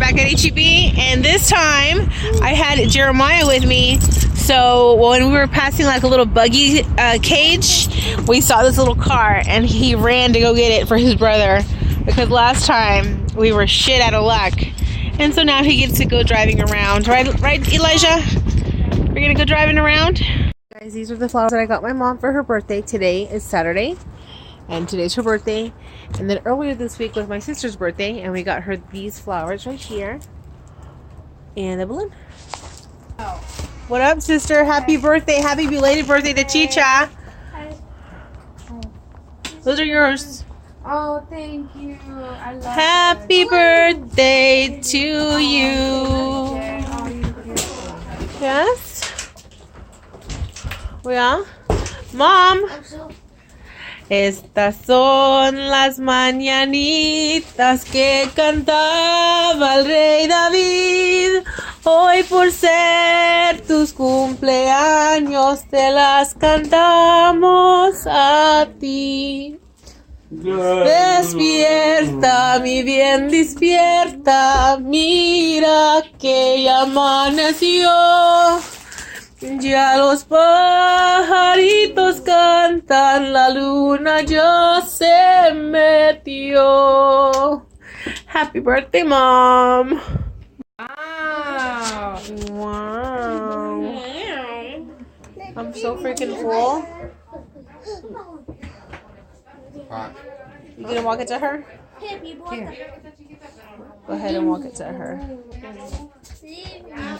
back at HEB, and this time I had Jeremiah with me. So when we were passing like a little buggy cage, we saw this little car, and he ran to go get it for his brother because last time we were shit out of luck. And so now he gets to go driving around. Right, Elijah? We're gonna go driving around. Guys, these are the flowers that I got my mom for her birthday. Today is Saturday, and today's her birthday. And then earlier this week was my sister's birthday, and we got her these flowers right here. And a balloon. What up, sister? Happy birthday. Happy belated birthday to Chicha. Those are yours. Oh, thank you. I love Happy birthday to you. Yes? Yeah? Mom. Estas son las mañanitas que cantaba el rey David. Hoy por ser tus cumpleaños te las cantamos a ti. Despierta, mi bien, despierta. Mira que ya amaneció. Ya los pajaritos cantan, la luna ya se metió. Happy birthday, Mom. Wow. Wow. I'm so freaking full. You gonna walk it to her? Yeah. Go ahead and walk it to her.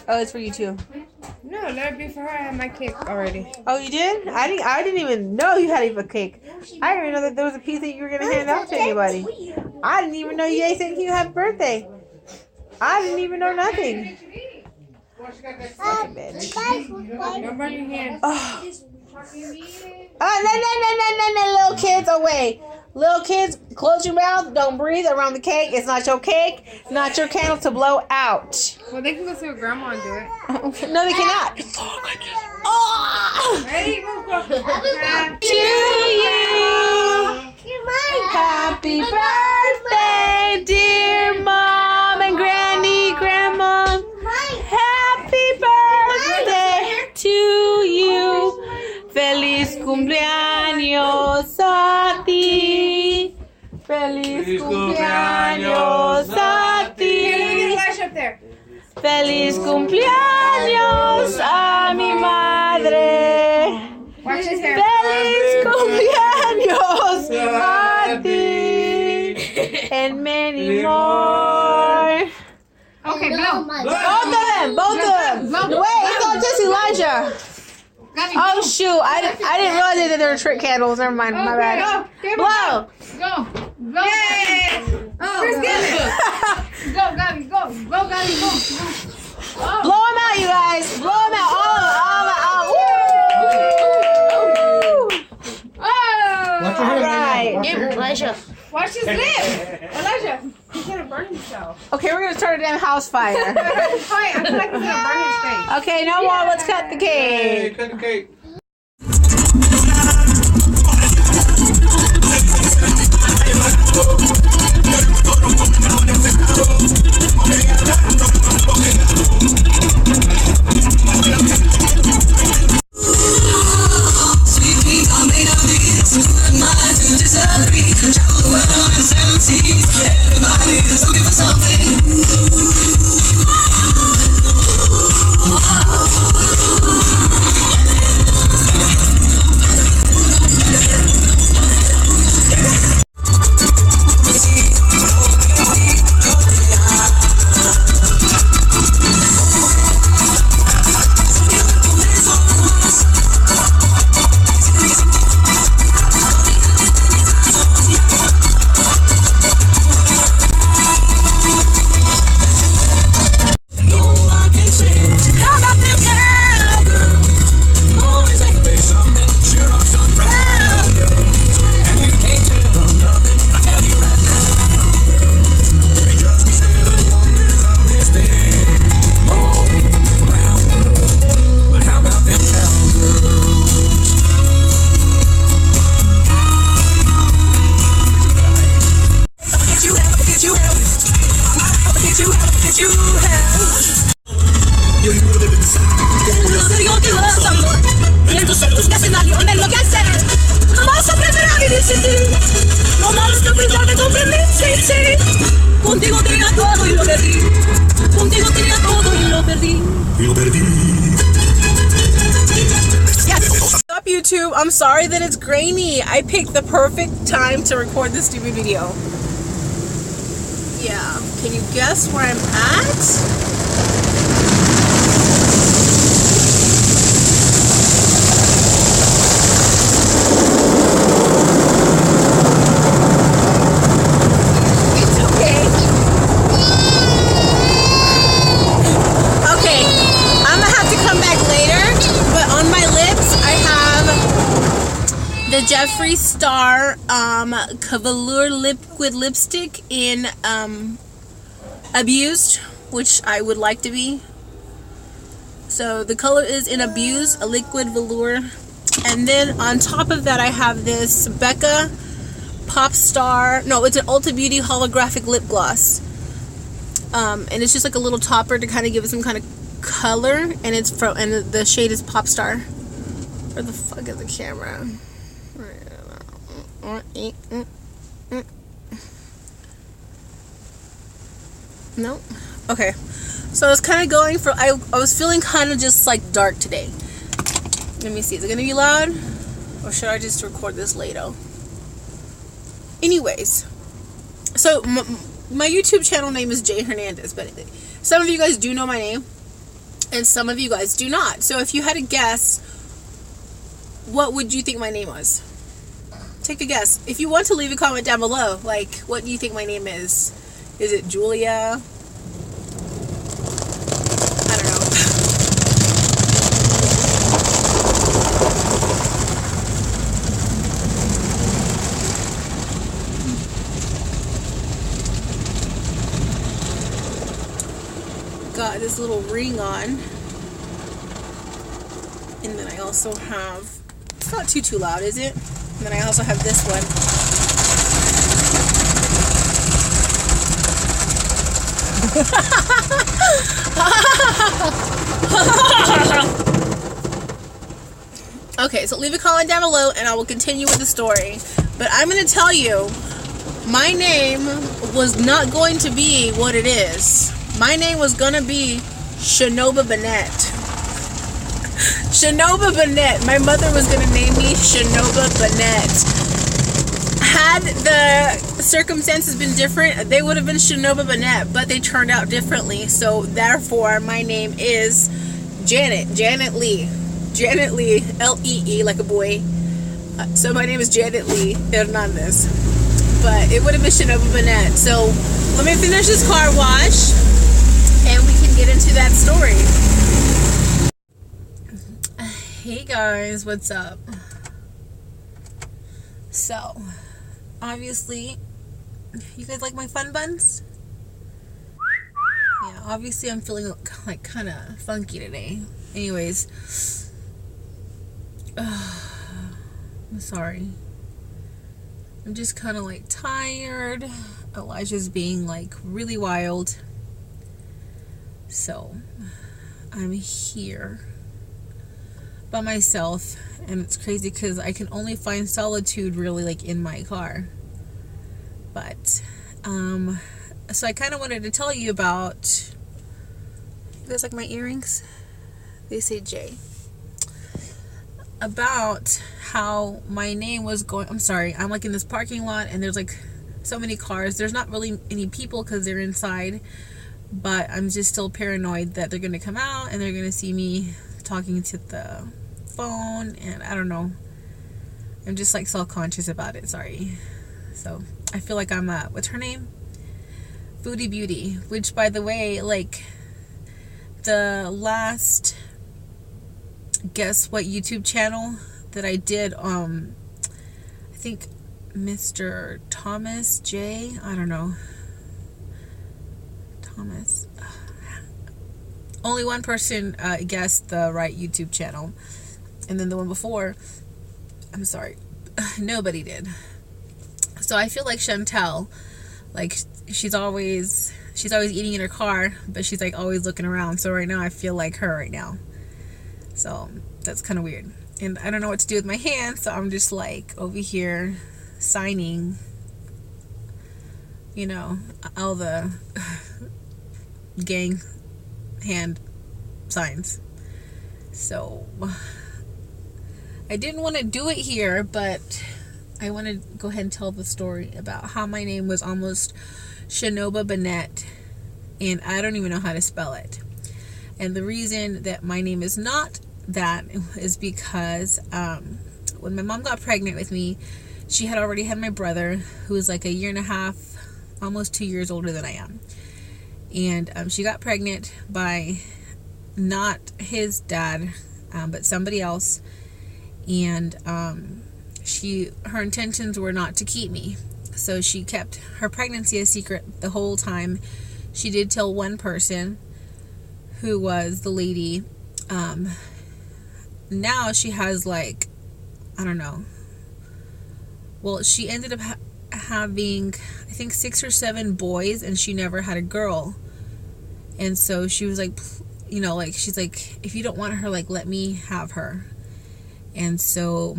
Oh, it's for you too. No, let it be for her. I have my cake already. Oh, you did? I didn't even know you had even a cake. I didn't even know that there was a piece that you were gonna hand out to anybody. I didn't even know you guys said you happy birthday. I didn't even know nothing. Fucking bitch. Don't burn your hand. Oh. No, little kids, away. Little kids, close your mouth. Don't breathe around the cake. It's not your cake. It's not your candle to blow out. Well, they can go see your grandma and do it. No, they cannot. Oh. Ready? Go. To you. Happy birthday, dear Mom and Granny, Grandma. Happy birthday to you. Feliz cumpleaños a ti. Feliz cumpleaños a ti. Feliz cumpleaños a mi madre. Feliz cumpleaños a ti. And many more. Okay, blow. Both of them. Wait, it's not just Elijah. Oh shoot! I didn't realize that there were trick candles. Never mind. My bad. Blow. Go. Yay! Oh, go, Gabby. Go, Gabby. Go. Oh. Blow them out, you guys. Blow them out. All out. Woo! Oh! All right. Elijah. Watch his lip. Elijah, he's gonna burn himself. Okay, we're gonna start a damn house fire. I feel like he's gonna burn his face. Okay, no more. Let's cut the cake. Cut the cake. you have. Lo digo que vas amor. Y estos celos que hacen daño en enloquecer. Jamás aprender a vivir sin ti. No más que pensar de comprender, sí, sí. Contigo tenía todo y lo perdí. Contigo tenía todo y lo perdí. Stop YouTube. I'm sorry that it's grainy. I picked the perfect time to record this stupid video. Yeah. Can you guess where I'm at? The Jeffree Star Cavalier liquid lipstick in Abused, which I would like to be. So the color is in Abused, a liquid velour. And then on top of that I have this Becca Pop Star, no, it's an Ulta Beauty holographic lip gloss. And it's just like a little topper to kind of give it some kind of color, and it's from, and the shade is Pop Star. Where the fuck is the camera? No? Okay. So I was kind of going for, I was feeling kind of just like dark today. Let me see. Is it going to be loud? Or should I just record this later? Anyways. So my YouTube channel name is Jay Hernandez. But some of you guys do know my name. And some of you guys do not. So if you had to guess, what would you think my name was? Take a guess. If you want to, leave a comment down below. Like, what do you think my name is? Is it Julia? I don't know. Got this little ring on. And then I also have, it's not too loud, is it? And then I also have this one. Okay, so leave a comment down below and I will continue with the story. But I'm going to tell you, my name was not going to be what it is. My name was going to be Shanoba Bennett. Shanoba Bennett. My mother was going to name me Shanoba Bennett. Had the circumstances been different, they would have been Shanoba Bennett, but they turned out differently. So therefore, my name is Janet. Janet Lee. Janet Lee. L-E-E, like a boy. So my name is Janet Lee Hernandez. But it would have been Shanoba Bennett. So let me finish this car wash and we can get into that story. Hey guys, what's up? So, obviously, you guys like my fun buns? Yeah, obviously I'm feeling like kind of funky today. Anyways, I'm sorry. I'm just kind of like tired. Elijah's being like really wild. So, I'm here by myself, and it's crazy because I can only find solitude really like in my car. But so I kind of wanted to tell you about, you guys like my earrings? They say J. About how my name was going, I'm sorry, I'm like in this parking lot and there's like so many cars. There's not really any people because they're inside, but I'm just still paranoid that they're gonna come out and they're gonna see me talking to the phone, and I don't know, I'm just like self-conscious about it. Sorry. So I feel like I'm what's her name, Foodie Beauty, which by the way, like the last guess what YouTube channel that I did, I think Mr. Thomas J, I don't know, Thomas, only one person guessed the right YouTube channel. And then the one before, I'm sorry, nobody did. So I feel like Chantel, like she's she's always eating in her car, but she's like always looking around. So right now I feel like her right now. So that's kind of weird. And I don't know what to do with my hands, so I'm just like over here signing, you know, all the gang hand signs. So I didn't want to do it here, but I want to go ahead and tell the story about how my name was almost Shinoba Bennett, and I don't even know how to spell it. And the reason that my name is not that is because when my mom got pregnant with me, she had already had my brother, who was like a year and a half, almost 2 years older than I am. And she got pregnant by not his dad, but somebody else. And her intentions were not to keep me. So she kept her pregnancy a secret the whole time. She did tell one person, who was the lady. Now she has like, I don't know. Well, she ended up having, I think, 6 or 7 boys, and she never had a girl. And so she was like, you know, like, she's like, if you don't want her, like, let me have her. And so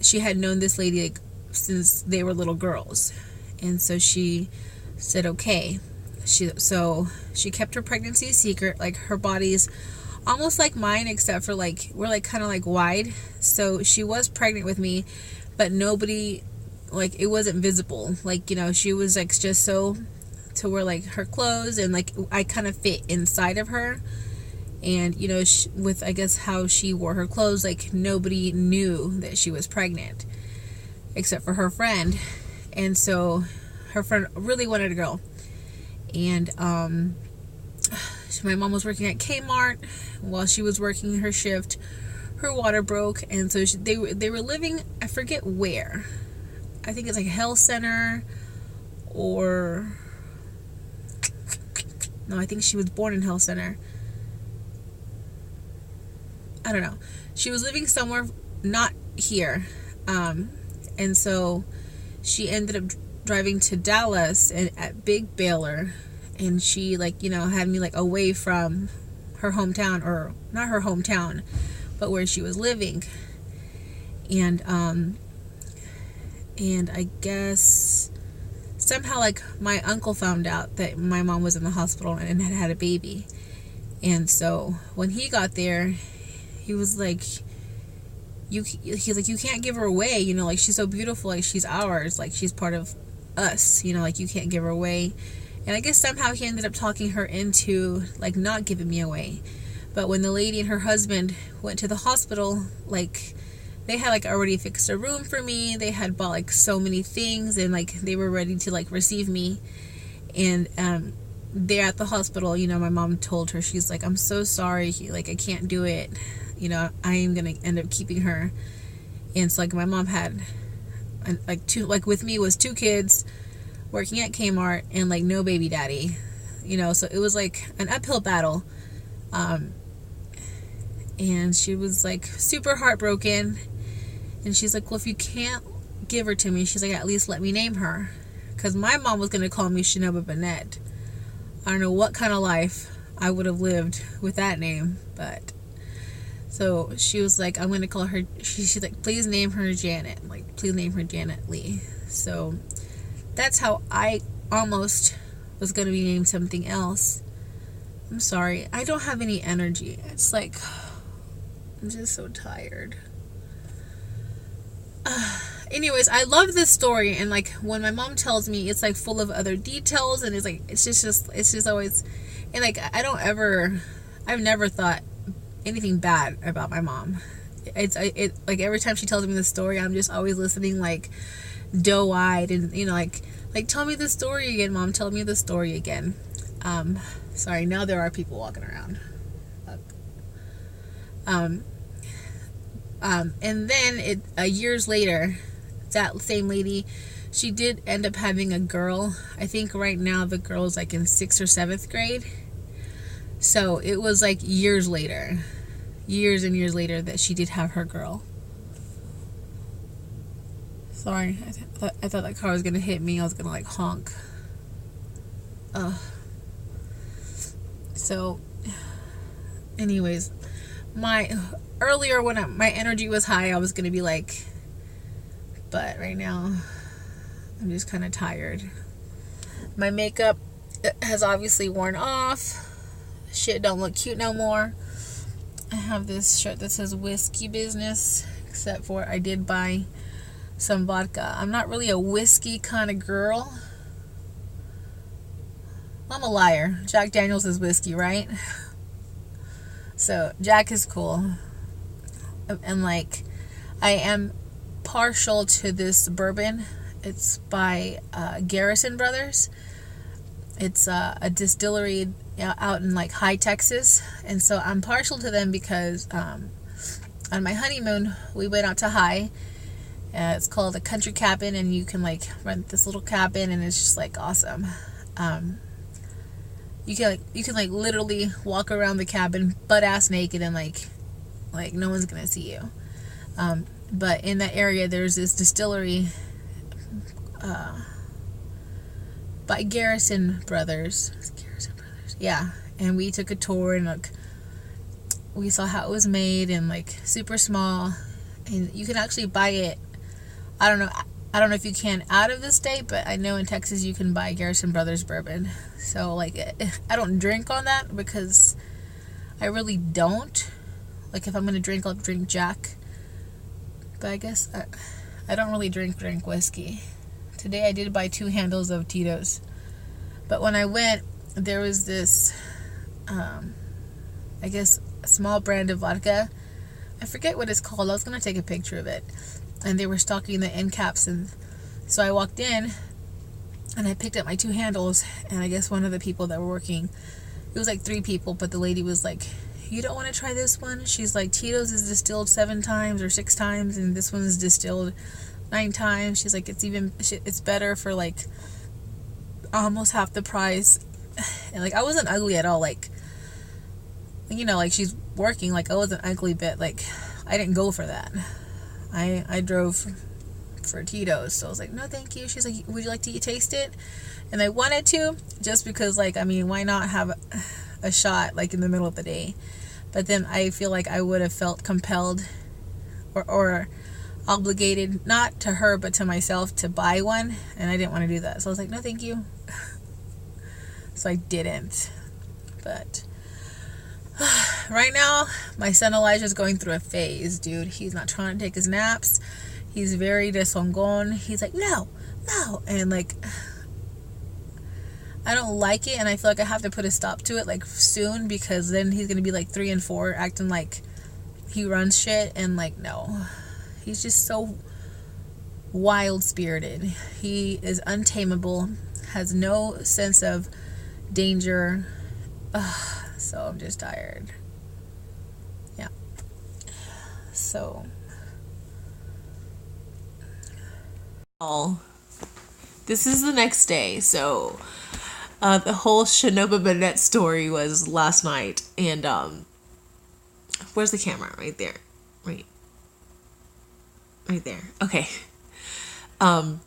she had known this lady like since they were little girls. And so she said, okay. So she kept her pregnancy a secret. Like, her body's almost like mine, except for like, we're like kind of like wide. So she was pregnant with me, but nobody, like, it wasn't visible. Like, you know, she was like just so to where like her clothes and like I kind of fit inside of her. And, you know, with, I guess, how she wore her clothes, like, nobody knew that she was pregnant except for her friend. And so her friend really wanted a girl. And my mom was working at Kmart. While she was working her shift, her water broke. And so they were living, I forget where. I think it's like Health Center, or... No, I think she was born in Health Center. I don't know. She was living somewhere not here. And so she ended up driving to Dallas and at Big Baylor. And she, like, you know, had me like away from her hometown, or not her hometown, but where she was living. And I guess somehow like my uncle found out that my mom was in the hospital and had a baby. And so when he got there, he was like, he's like, you can't give her away, you know, like, she's so beautiful, like, she's ours, like, she's part of us, you know, like, you can't give her away. And I guess somehow he ended up talking her into, like, not giving me away. But when the lady and her husband went to the hospital, like, they had, like, already fixed a room for me, they had bought, like, so many things, and, like, they were ready to, like, receive me. And there at the hospital, you know, my mom told her, she's like, I'm so sorry, like, I can't do it. You know, I am gonna end up keeping her. And so, like, my mom had like with me was 2 kids working at Kmart and like no baby daddy, you know, so it was like an uphill battle. And she was like super heartbroken, and she's like, well, if you can't give her to me, she's like, at least let me name her, because my mom was gonna call me Shinoba Bennett. I don't know what kind of life I would have lived with that name, but so she was like, I'm going to call her, she's like, please name her Janet. Like, please name her Janet Lee. So that's how I almost was going to be named something else. I'm sorry. I don't have any energy. It's like, I'm just so tired. Anyways, I love this story. And like, when my mom tells me, it's like full of other details. And it's like, it's just always, and like, I've never thought anything bad about my mom. It like every time she tells me the story, I'm just always listening, like doe-eyed, and you know, like tell me the story again, Mom, tell me the story again. Sorry, now there are people walking around. And then years later, that same lady, she did end up having a girl. I think right now the girl's like in 6th or 7th grade. So it was like years and years later that she did have her girl. Sorry, I thought that car was gonna hit me. I was gonna like honk. So, anyways, earlier when my energy was high, I was gonna be like, but right now, I'm just kind of tired. My makeup has obviously worn off. Shit don't look cute no more. I have this shirt that says whiskey business, except for I did buy some vodka. I'm not really a whiskey kind of girl. I'm a liar. Jack Daniels is whiskey, right? So Jack is cool. And like, I am partial to this bourbon. It's by Garrison Brothers. It's a distillery out in like High Texas, and so I'm partial to them because on my honeymoon we went out to High. It's called a country cabin, and you can like rent this little cabin, and it's just like awesome. You can like literally walk around the cabin butt ass naked, and like no one's gonna see you. But in that area there's this distillery by Garrison Brothers. Yeah, and we took a tour, and like we saw how it was made, and like super small, and you can actually buy it. I don't know if you can out of the state, but I know in Texas you can buy Garrison Brothers bourbon. So like, I don't drink on that because I really don't. Like, if I'm gonna drink, I'll drink Jack. But I guess I don't really drink whiskey. Today I did buy 2 handles of Tito's. But when I went, there was this, I guess, a small brand of vodka. I forget what it's called. I was going to take a picture of it. And they were stocking the end caps. And so I walked in, and I picked up my 2 handles. And I guess one of the people that were working, it was like 3 people, but the lady was like, you don't want to try this one? She's like, Tito's is distilled 7 times or 6 times, and this one is distilled 9 times. She's like, it's better for like almost half the price. And like, I wasn't ugly at all. Like, you know, like, she's working. Like, I wasn't ugly, but like, I didn't go for that. I drove for Tito's. So I was like, no, thank you. She's like, would you like to taste it? And I wanted to, just because, like, I mean, why not have a shot like in the middle of the day? But then I feel like I would have felt compelled or obligated, not to her but to myself, to buy one, and I didn't want to do that. So I was like, no thank you. So I didn't. But right now my son Elijah's going through a phase, dude. He's not trying to take his naps. He's very desongon. He's like, no, and like, I don't like it, and I feel like I have to put a stop to it like soon, because then he's gonna be like 3 and 4 acting like he runs shit. And like, no, he's just so wild spirited. He is untamable, has no sense of danger. So I'm just tired. Yeah. So this is the next day. So the whole Shinoba Bennett story was last night, and where's the camera? Right there. Right there. Okay. It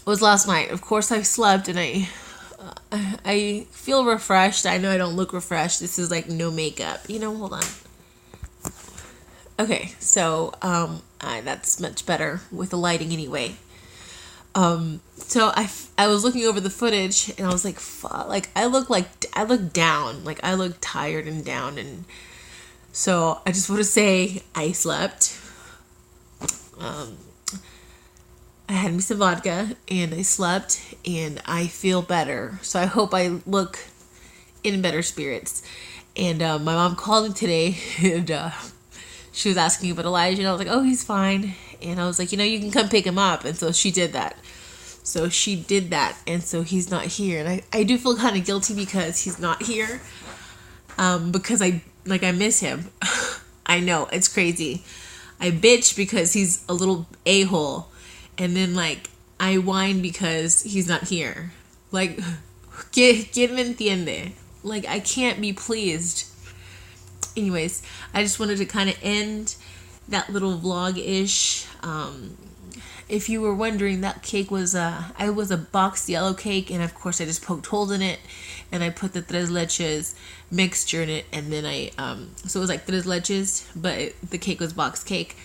was last night. Of course I slept, and I feel refreshed. I know I don't look refreshed. This is like no makeup. You know, hold on. Okay, so that's much better with the lighting anyway. So I was looking over the footage, and I was like, fuck, like I look down, like I look tired and down, and so I just want to say I slept. I had me some vodka, and I slept, and I feel better. So I hope I look in better spirits. And my mom called me today, and she was asking about Elijah, and I was like, oh, he's fine. And I was like, you can come pick him up. And so she did that. And so he's not here. And I do feel kind of guilty because he's not here. Because I miss him. I know, it's crazy. I bitch because he's a little a-hole. And then, like, I whine because he's not here. Like, ¿quién me entiende? Like, I can't be pleased. Anyways, I just wanted to kind of end that little vlog-ish. If you were wondering, that cake was I was a boxed yellow cake, and of course I just poked holes in it, and I put the tres leches mixture in it, and then I so it was like tres leches, but the cake was boxed cake,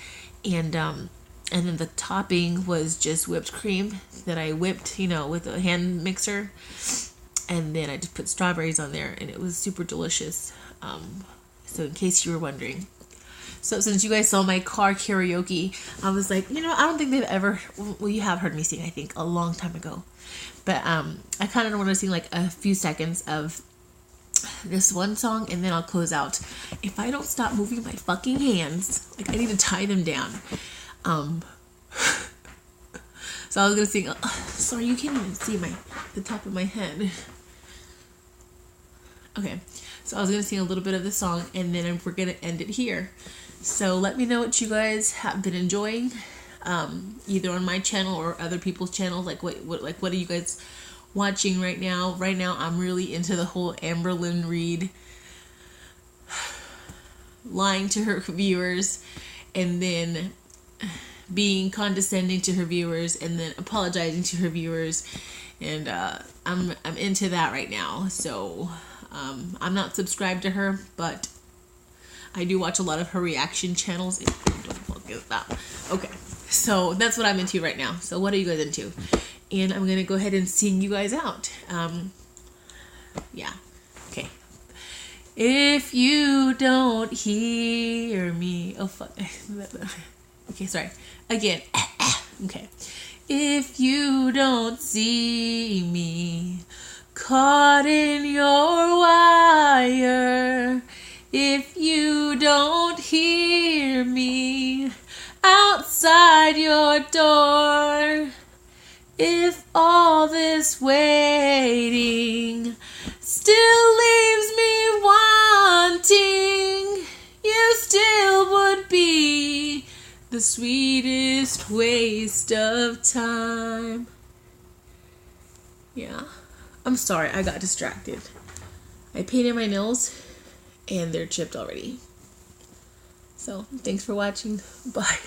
and then the topping was just whipped cream that I whipped, with a hand mixer, and then I just put strawberries on there, and it was super delicious. So in case you were wondering. So since you guys saw my car karaoke, I was like, I don't think they've ever, well, you have heard me sing, I think, a long time ago. But I kind of want to sing like a few seconds of this one song, and then I'll close out. If I don't stop moving my fucking hands, like I need to tie them down. So I was going to sing, sorry, you can't even see the top of my head. Okay, so I was going to sing a little bit of the song, and then we're going to end it here. So let me know what you guys have been enjoying, either on my channel or other people's channels. Like what are you guys watching right now? Right now, I'm really into the whole Amberlynn Reid lying to her viewers, and then being condescending to her viewers, and then apologizing to her viewers, and I'm into that right now. So I'm not subscribed to her, but I do watch a lot of her reaction channels. Okay, so that's what I'm into right now. So what are you guys into? And I'm gonna go ahead and sing you guys out. Yeah. Okay. If you don't hear me, oh fuck. Okay, sorry. Again. Okay. If you don't see me caught in your wire, if you don't hear me outside your door, if all this waiting still leaves me wanting, you still would be the sweetest waste of time. Yeah. I'm sorry, I got distracted. I painted my nails, and they're chipped already. So, thanks for watching. Bye.